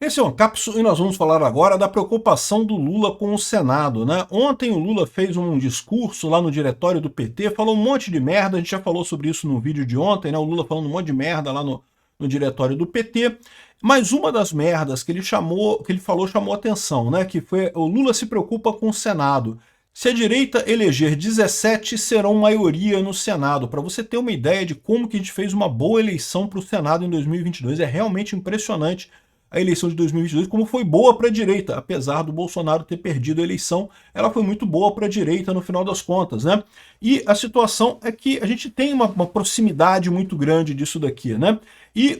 Esse é um cápsula e nós vamos falar agora da preocupação do Lula com o Senado, né? Ontem o Lula fez um discurso lá no diretório do PT, falou um monte de merda, a gente já falou sobre isso no vídeo de ontem, né? O Lula falando um monte de merda lá no diretório do PT. Mas uma das merdas que ele falou chamou atenção, né? Que foi o Lula se preocupa com o Senado. Se a direita eleger 17, serão maioria no Senado. Para você ter uma ideia de como que a gente fez uma boa eleição para o Senado em 2022, é realmente impressionante a eleição de 2022, como foi boa para a direita, apesar do Bolsonaro ter perdido a eleição, ela foi muito boa para a direita no final das contas, né? E a situação é que a gente tem uma proximidade muito grande disso daqui, né? E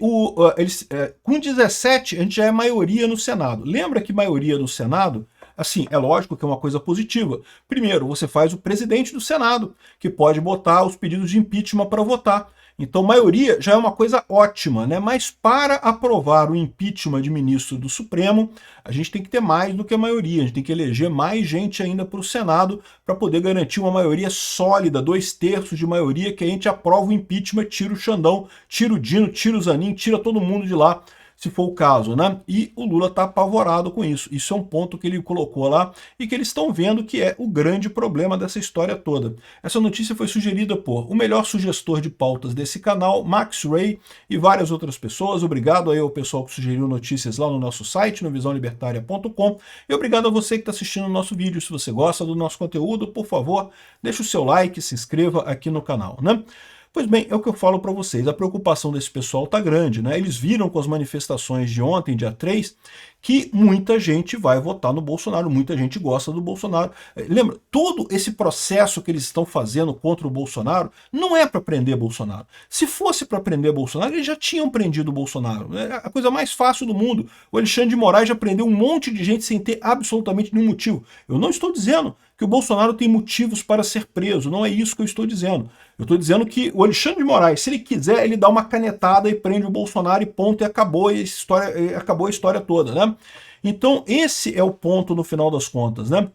com 17 a gente já é maioria no Senado. Lembra que maioria no Senado, assim, é lógico que é uma coisa positiva. Primeiro, você faz o presidente do Senado, que pode botar os pedidos de impeachment para votar. Então, maioria já é uma coisa ótima, né? Mas para aprovar o impeachment de ministro do Supremo, a gente tem que ter mais do que a maioria, a gente tem que eleger mais gente ainda para o Senado para poder garantir uma maioria sólida, 2/3 de maioria, que a gente aprova o impeachment, tira o Xandão, tira o Dino, tira o Zanin, tira todo mundo de lá, se for o caso, né? E o Lula está apavorado com isso. Isso é um ponto que ele colocou lá e que eles estão vendo que é o grande problema dessa história toda. Essa notícia foi sugerida por o melhor sugestor de pautas desse canal, Max Ray, e várias outras pessoas. Obrigado aí ao pessoal que sugeriu notícias lá no nosso site, no visãolibertaria.com, e obrigado a você que está assistindo o nosso vídeo. Se você gosta do nosso conteúdo, por favor, deixe o seu like, se inscreva aqui no canal, né? Pois bem, é o que eu falo para vocês, a preocupação desse pessoal está grande, né? Eles viram com as manifestações de ontem, dia 3, que muita gente vai votar no Bolsonaro, muita gente gosta do Bolsonaro. Lembra, todo esse processo que eles estão fazendo contra o Bolsonaro não é para prender Bolsonaro. Se fosse para prender Bolsonaro, eles já tinham prendido o Bolsonaro. É a coisa mais fácil do mundo. O Alexandre de Moraes já prendeu um monte de gente sem ter absolutamente nenhum motivo. Eu não estou dizendo que o Bolsonaro tem motivos para ser preso, não é isso que eu estou dizendo. Eu estou dizendo que o Alexandre de Moraes, se ele quiser, ele dá uma canetada e prende o Bolsonaro e ponto, e acabou a história toda, né? Então, esse é o ponto no final das contas, né?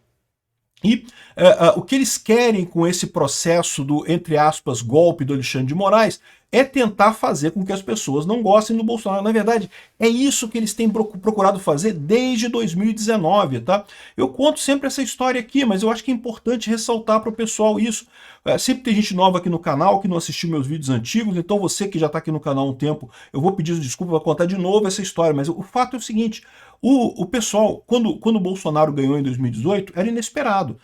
E o que eles querem com esse processo do, entre aspas, golpe do Alexandre de Moraes é tentar fazer com que as pessoas não gostem do Bolsonaro. Na verdade, é isso que eles têm procurado fazer desde 2019, tá? Eu conto sempre essa história aqui, mas eu acho que é importante ressaltar para o pessoal isso. Sempre tem gente nova aqui no canal que não assistiu meus vídeos antigos, então você que já está aqui no canal há um tempo, eu vou pedir desculpa, vou contar de novo essa história, mas o fato é o seguinte, o pessoal, quando o Bolsonaro ganhou em 2018, era inesperado.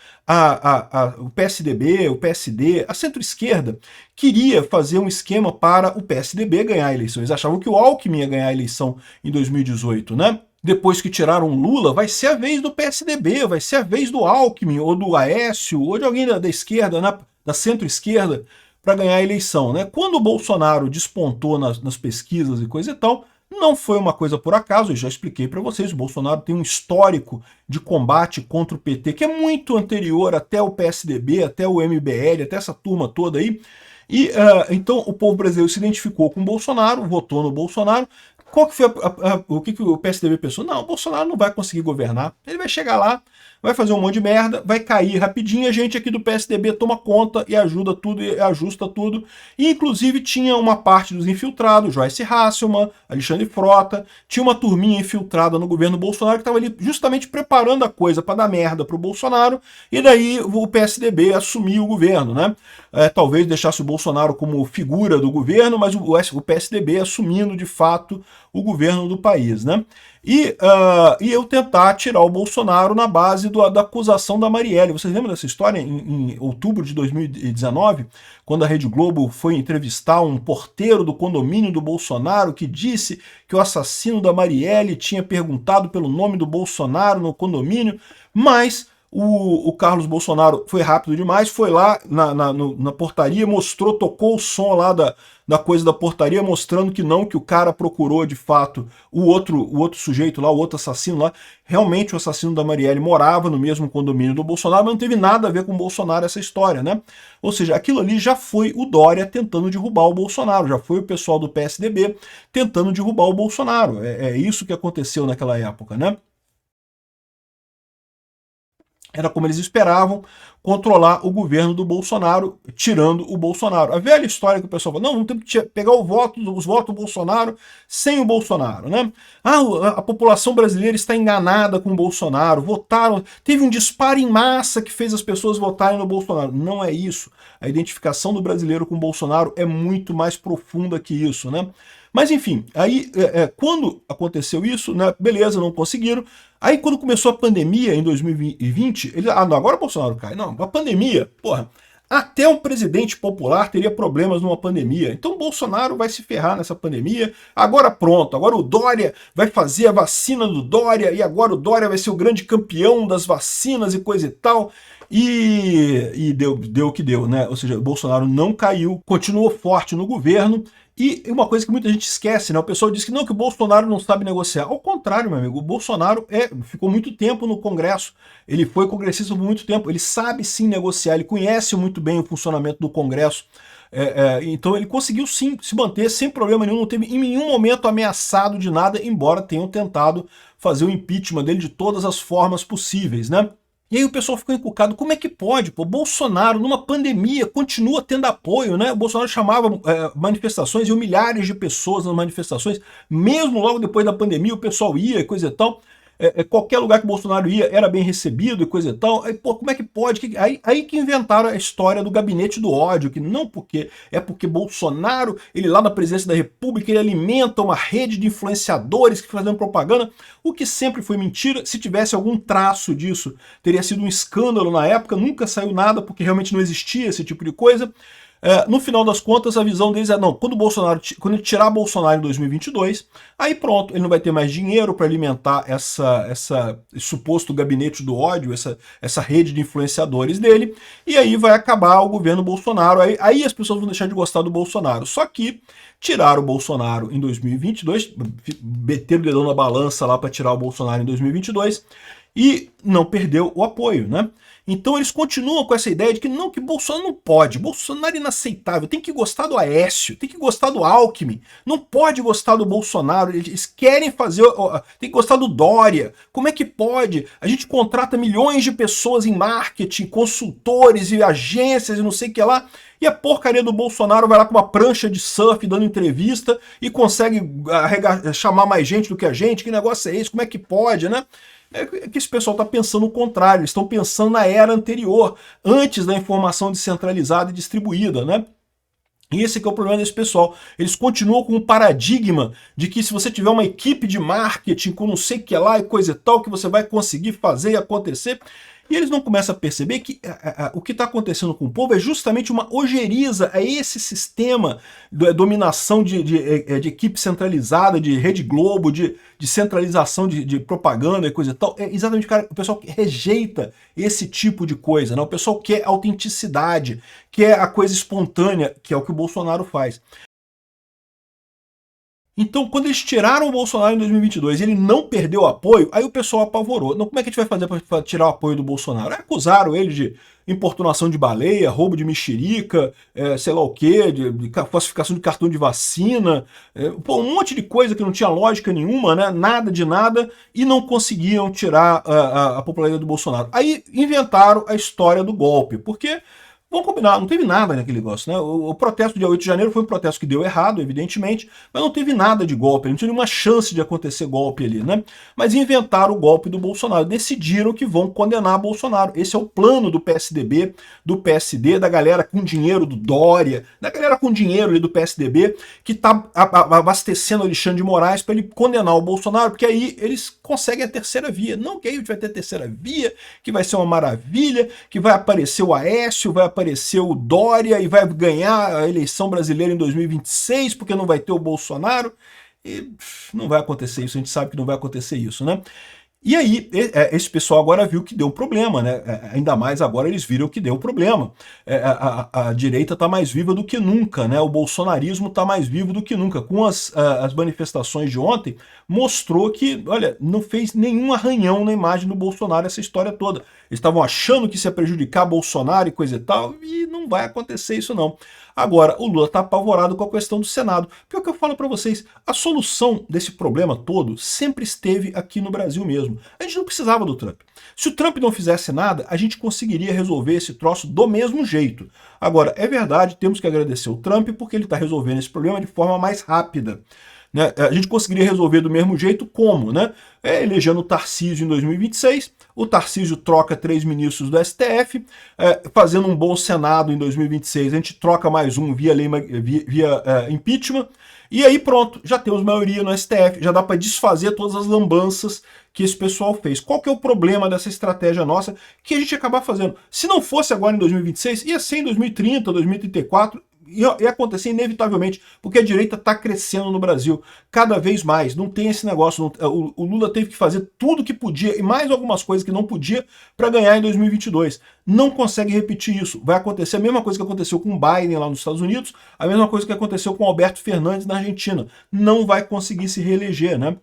O PSDB, o PSD, a centro-esquerda queria fazer um esquema para o PSDB ganhar a eleição. Eles achavam que o Alckmin ia ganhar a eleição em 2018, né? Depois que tiraram Lula, vai ser a vez do PSDB, vai ser a vez do Alckmin, ou do Aécio, ou de alguém da esquerda, né? Da centro-esquerda, para ganhar a eleição, né? Quando o Bolsonaro despontou nas pesquisas e coisa e tal, não foi uma coisa por acaso, eu já expliquei para vocês, o Bolsonaro tem um histórico de combate contra o PT que é muito anterior até o PSDB, até o MBL, até essa turma toda aí. E então o povo brasileiro se identificou com o Bolsonaro, votou no Bolsonaro. Qual que foi o que o PSDB pensou? Não, o Bolsonaro não vai conseguir governar, ele vai chegar lá, vai fazer um monte de merda, vai cair rapidinho, a gente aqui do PSDB toma conta e ajuda tudo e ajusta tudo. E inclusive tinha uma parte dos infiltrados, Joyce Hasselmann, Alexandre Frota, tinha uma turminha infiltrada no governo Bolsonaro que estava ali justamente preparando a coisa para dar merda para o Bolsonaro, e daí o PSDB assumiu o governo, né? Talvez deixasse o Bolsonaro como figura do governo, mas o PSDB assumindo de fato o governo do país, né? E eu tentar tirar o Bolsonaro na base da acusação da Marielle. Vocês lembram dessa história? Em outubro de 2019, quando a Rede Globo foi entrevistar um porteiro do condomínio do Bolsonaro que disse que o assassino da Marielle tinha perguntado pelo nome do Bolsonaro no condomínio, mas o Carlos Bolsonaro foi rápido demais, foi lá na portaria, mostrou, tocou o som lá da coisa da portaria, mostrando que não, que o cara procurou de fato o outro sujeito lá, o outro assassino lá. Realmente o assassino da Marielle morava no mesmo condomínio do Bolsonaro, mas não teve nada a ver com o Bolsonaro essa história, né? Ou seja, aquilo ali já foi o Dória tentando derrubar o Bolsonaro, já foi o pessoal do PSDB tentando derrubar o Bolsonaro. É isso que aconteceu naquela época, né? era como eles esperavam, controlar o governo do Bolsonaro, tirando o Bolsonaro. A velha história que o pessoal fala, não, vamos ter que pegar os votos do Bolsonaro sem o Bolsonaro, né? Ah, a população brasileira está enganada com o Bolsonaro, votaram, teve um disparo em massa que fez as pessoas votarem no Bolsonaro. Não é isso. A identificação do brasileiro com o Bolsonaro é muito mais profunda que isso, né? Mas enfim, aí quando aconteceu isso, né, beleza, não conseguiram. Aí quando começou a pandemia em 2020, ele, não, agora o Bolsonaro cai. Não, a pandemia, porra, até um presidente popular teria problemas numa pandemia. Então o Bolsonaro vai se ferrar nessa pandemia. Agora pronto, agora o Dória vai fazer a vacina do Dória e agora o Dória vai ser o grande campeão das vacinas e coisa e tal. E deu o que deu, né? Ou seja, o Bolsonaro não caiu, continuou forte no governo. E uma coisa que muita gente esquece, né? O pessoal diz que não, que o Bolsonaro não sabe negociar. Ao contrário, meu amigo, o Bolsonaro ficou muito tempo no Congresso, ele foi congressista por muito tempo, ele sabe sim negociar, ele conhece muito bem o funcionamento do Congresso. Então ele conseguiu sim se manter sem problema nenhum, não teve em nenhum momento ameaçado de nada, embora tenham tentado fazer o impeachment dele de todas as formas possíveis, né? E aí o pessoal ficou encucado, como é que pode? Pô, Bolsonaro, numa pandemia, continua tendo apoio, né? O Bolsonaro chamava manifestações, e milhares de pessoas nas manifestações, mesmo logo depois da pandemia, o pessoal ia e coisa e tal. Qualquer lugar que o Bolsonaro ia era bem recebido e coisa e tal. Aí, pô, como é que pode? Aí que inventaram a história do gabinete do ódio, que não porque é porque Bolsonaro, ele lá na presidência da República, ele alimenta uma rede de influenciadores que fazem propaganda, o que sempre foi mentira. Se tivesse algum traço disso, teria sido um escândalo na época, nunca saiu nada, porque realmente não existia esse tipo de coisa. No final das contas, a visão deles é, não, quando ele tirar Bolsonaro em 2022, aí pronto, ele não vai ter mais dinheiro para alimentar esse suposto gabinete do ódio, essa rede de influenciadores dele, e aí vai acabar o governo Bolsonaro, aí as pessoas vão deixar de gostar do Bolsonaro. Só que tiraram o Bolsonaro em 2022, meteram o dedão na balança lá para tirar o Bolsonaro em 2022, e não perdeu o apoio, né? Então eles continuam com essa ideia de que não, que Bolsonaro não pode, Bolsonaro é inaceitável, tem que gostar do Aécio, tem que gostar do Alckmin, não pode gostar do Bolsonaro, eles querem fazer, tem que gostar do Dória, como é que pode? A gente contrata milhões de pessoas em marketing, consultores e agências e não sei o que lá, e a porcaria do Bolsonaro vai lá com uma prancha de surf dando entrevista e consegue chamar mais gente do que a gente, que negócio é esse, como é que pode, né? É que esse pessoal está pensando o contrário, eles estão pensando na era anterior, antes da informação descentralizada e distribuída, né? E esse que é o problema desse pessoal. Eles continuam com um paradigma de que se você tiver uma equipe de marketing com não sei o que lá e coisa e tal, que você vai conseguir fazer e acontecer. E eles não começam a perceber que o que está acontecendo com o povo é justamente uma ojeriza a esse sistema de dominação de equipe centralizada, de Rede Globo, de centralização de propaganda e coisa e tal. É exatamente o pessoal que rejeita esse tipo de coisa, né? O pessoal quer autenticidade, quer a coisa espontânea, que é o que o Bolsonaro faz. Então, quando eles tiraram o Bolsonaro em 2022 e ele não perdeu apoio, aí o pessoal apavorou. Não, como é que a gente vai fazer para tirar o apoio do Bolsonaro? Aí acusaram ele de importunação de baleia, roubo de mexerica, sei lá o quê, de falsificação de cartão de vacina, um monte de coisa que não tinha lógica nenhuma, né? Nada de nada, e não conseguiam tirar a popularidade do Bolsonaro. Aí inventaram a história do golpe, porque... Vamos combinar, não teve nada naquele negócio, né? O protesto do dia 8 de janeiro foi um protesto que deu errado, evidentemente, mas não teve nada de golpe, não tinha nenhuma chance de acontecer golpe ali, né? Mas inventaram o golpe do Bolsonaro, decidiram que vão condenar Bolsonaro. Esse é o plano do PSDB, do PSD, da galera com dinheiro do Dória, da galera com dinheiro ali do PSDB, que tá abastecendo Alexandre de Moraes para ele condenar o Bolsonaro, porque aí eles conseguem a terceira via. Não que aí a gente vai ter a terceira via, que vai ser uma maravilha, que vai aparecer o Aécio, vai aparecer o Dória e vai ganhar a eleição brasileira em 2026 porque não vai ter o Bolsonaro. E não vai acontecer isso, a gente sabe que não vai acontecer isso, né? E aí, esse pessoal agora viu que deu problema, né? Ainda mais agora eles viram que deu problema. A direita está mais viva do que nunca, né? O bolsonarismo está mais vivo do que nunca. Com as manifestações de ontem, mostrou que, olha, não fez nenhum arranhão na imagem do Bolsonaro essa história toda. Eles estavam achando que isso ia prejudicar Bolsonaro e coisa e tal, e não vai acontecer isso não. Agora, o Lula está apavorado com a questão do Senado. Porque é o que eu falo para vocês, a solução desse problema todo sempre esteve aqui no Brasil mesmo. A gente não precisava do Trump. Se o Trump não fizesse nada, a gente conseguiria resolver esse troço do mesmo jeito. Agora, é verdade, temos que agradecer o Trump porque ele está resolvendo esse problema de forma mais rápida. Né? A gente conseguiria resolver do mesmo jeito como? Né? Elegendo o Tarcísio em 2026, o Tarcísio troca 3 ministros do STF, fazendo um bom Senado em 2026, a gente troca mais um via impeachment, e aí pronto, já temos maioria no STF, já dá para desfazer todas as lambanças que esse pessoal fez. Qual que é o problema dessa estratégia nossa que a gente ia acabar fazendo? Se não fosse agora em 2026, ia ser em 2030, 2034, ia acontecer inevitavelmente, porque a direita está crescendo no Brasil cada vez mais. Não tem esse negócio. O Lula teve que fazer tudo que podia e mais algumas coisas que não podia para ganhar em 2022. Não consegue repetir isso. Vai acontecer a mesma coisa que aconteceu com o Biden lá nos Estados Unidos, a mesma coisa que aconteceu com Alberto Fernandes na Argentina. Não vai conseguir se reeleger, né?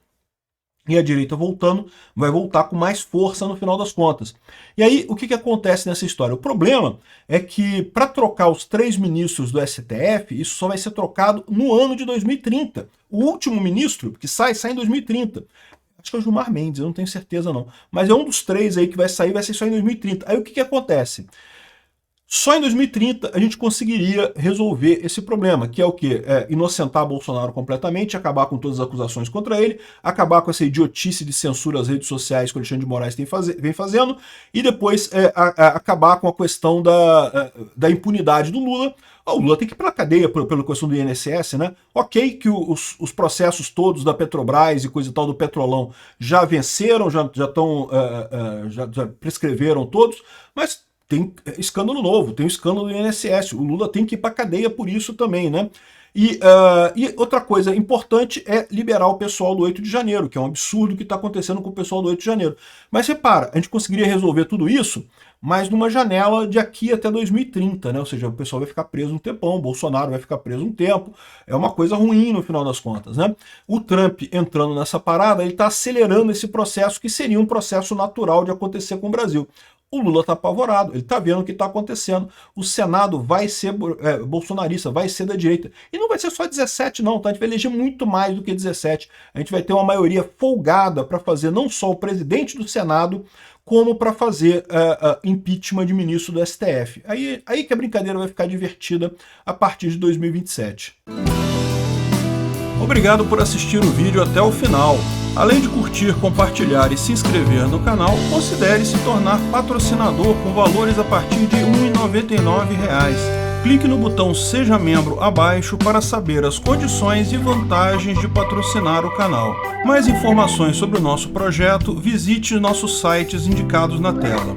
E a direita voltando, vai voltar com mais força no final das contas. E aí, o que acontece nessa história? O problema é que, para trocar os 3 ministros do STF, isso só vai ser trocado no ano de 2030. O último ministro que sai em 2030. Acho que é o Gilmar Mendes, eu não tenho certeza não. Mas é um dos 3 aí que vai sair só em 2030. Aí o que acontece? Só em 2030 a gente conseguiria resolver esse problema, que é o quê? Inocentar Bolsonaro completamente, acabar com todas as acusações contra ele, acabar com essa idiotice de censura às redes sociais que o Alexandre de Moraes vem fazendo, e depois acabar com a questão da impunidade do Lula. O Lula tem que ir para a cadeia pela questão do INSS, né? Ok que os processos todos da Petrobras e coisa e tal do Petrolão já venceram, já prescreveram todos, mas tem escândalo novo, tem o escândalo do INSS, o Lula tem que ir para cadeia por isso também, né? E outra coisa importante é liberar o pessoal do 8 de janeiro, que é um absurdo o que está acontecendo com o pessoal do 8 de janeiro. Mas repara, a gente conseguiria resolver tudo isso, mas numa janela de aqui até 2030, né? Ou seja, o pessoal vai ficar preso um tempão, o Bolsonaro vai ficar preso um tempo, é uma coisa ruim no final das contas, né? O Trump entrando nessa parada, ele está acelerando esse processo que seria um processo natural de acontecer com o Brasil. O Lula está apavorado, ele está vendo o que está acontecendo. O Senado vai ser bolsonarista, vai ser da direita. E não vai ser só 17 não, tá? A gente vai eleger muito mais do que 17. A gente vai ter uma maioria folgada para fazer não só o presidente do Senado, como para fazer impeachment de ministro do STF. Aí que a brincadeira vai ficar divertida a partir de 2027. Obrigado por assistir o vídeo até o final. Além de curtir, compartilhar e se inscrever no canal, considere se tornar patrocinador com valores a partir de R$ 1,99. Clique no botão Seja Membro abaixo para saber as condições e vantagens de patrocinar o canal. Mais informações sobre o nosso projeto, visite nossos sites indicados na tela.